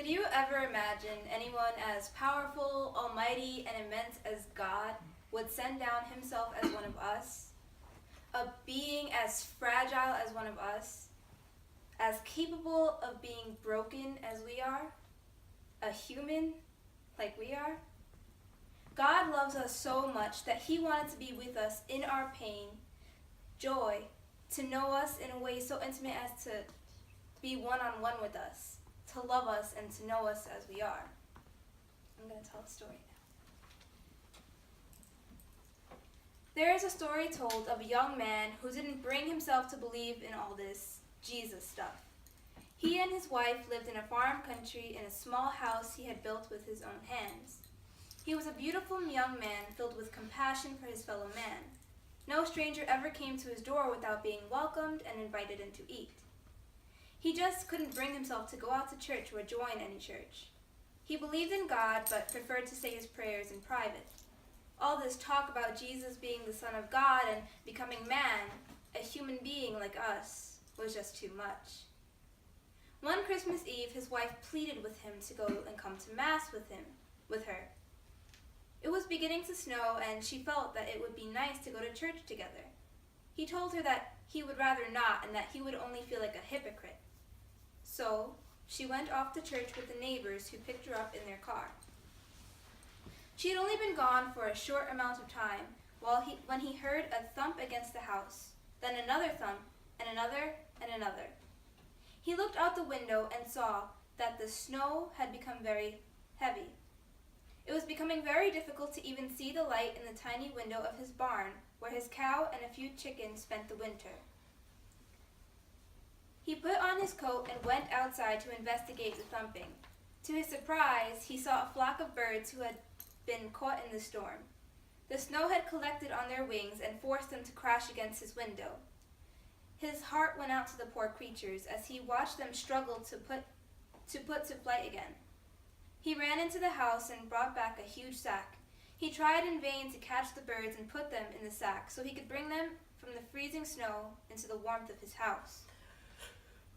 Could you ever imagine anyone as powerful, almighty, and immense as God would send down himself as one of us? A being as fragile as one of us? As capable of being broken as we are? A human like we are? God loves us so much that he wanted to be with us in our pain, joy, to know us in a way so intimate as to be one-on-one with us, to love us and to know us as we are. I'm going to tell a story now. There is a story told of a young man who didn't bring himself to believe in all this Jesus stuff. He and his wife lived in a farm country in a small house he had built with his own hands. He was a beautiful young man filled with compassion for his fellow man. No stranger ever came to his door without being welcomed and invited in to eat. He just couldn't bring himself to go out to church or join any church. He believed in God but preferred to say his prayers in private. All this talk about Jesus being the Son of God and becoming man, a human being like us, was just too much. One Christmas Eve, his wife pleaded with him to go and come to Mass with her. It was beginning to snow, and she felt that it would be nice to go to church together. He told her that he would rather not and that he would only feel like a hypocrite. So she went off to church with the neighbors who picked her up in their car. She had only been gone for a short amount of time when he heard a thump against the house, then another thump, and another, and another. He looked out the window and saw that the snow had become very heavy. It was becoming very difficult to even see the light in the tiny window of his barn, where his cow and a few chickens spent the winter. He put on his coat and went outside to investigate the thumping. To his surprise, he saw a flock of birds who had been caught in the storm. The snow had collected on their wings and forced them to crash against his window. His heart went out to the poor creatures as he watched them struggle to put to flight again. He ran into the house and brought back a huge sack. He tried in vain to catch the birds and put them in the sack so he could bring them from the freezing snow into the warmth of his house.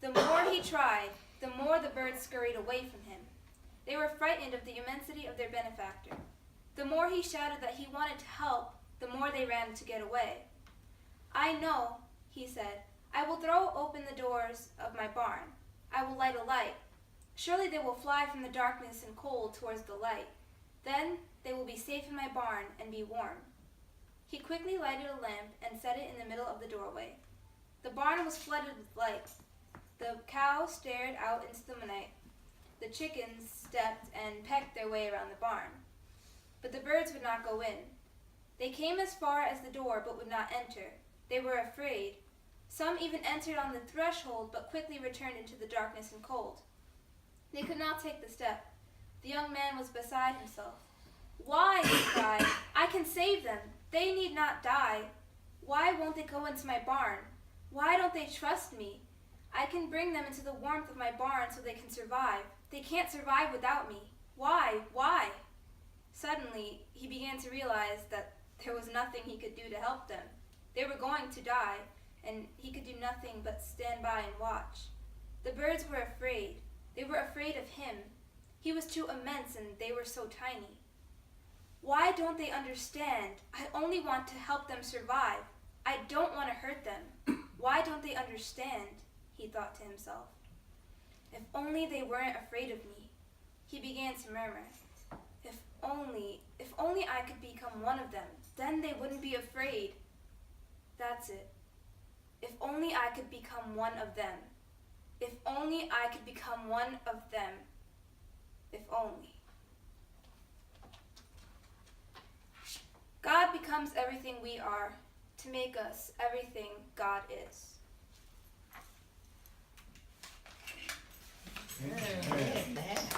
The more he tried, the more the birds scurried away from him. They were frightened of the immensity of their benefactor. The more he shouted that he wanted to help, the more they ran to get away. "I know," he said. "I will throw open the doors of my barn. I will light a light. Surely they will fly from the darkness and cold towards the light. Then they will be safe in my barn and be warm." He quickly lighted a lamp and set it in the middle of the doorway. The barn was flooded with light. The cow stared out into the night. The chickens stepped and pecked their way around the barn. But the birds would not go in. They came as far as the door but would not enter. They were afraid. Some even entered on the threshold but quickly returned into the darkness and cold. They could not take the step. The young man was beside himself. "Why?" he cried. "I can save them. They need not die. Why won't they go into my barn? Why don't they trust me? I can bring them into the warmth of my barn so they can survive. They can't survive without me. Why? Why?" Suddenly, he began to realize that there was nothing he could do to help them. They were going to die, and he could do nothing but stand by and watch. The birds were afraid. They were afraid of him. He was too immense, and they were so tiny. "Why don't they understand? I only want to help them survive. I don't want to hurt them. Why don't they understand?" he thought to himself. "If only they weren't afraid of me," he began to murmur. If only I could become one of them, then they wouldn't be afraid. That's it. If only I could become one of them. If only I could become one of them. If only. God becomes everything we are to make us everything God is. Amen.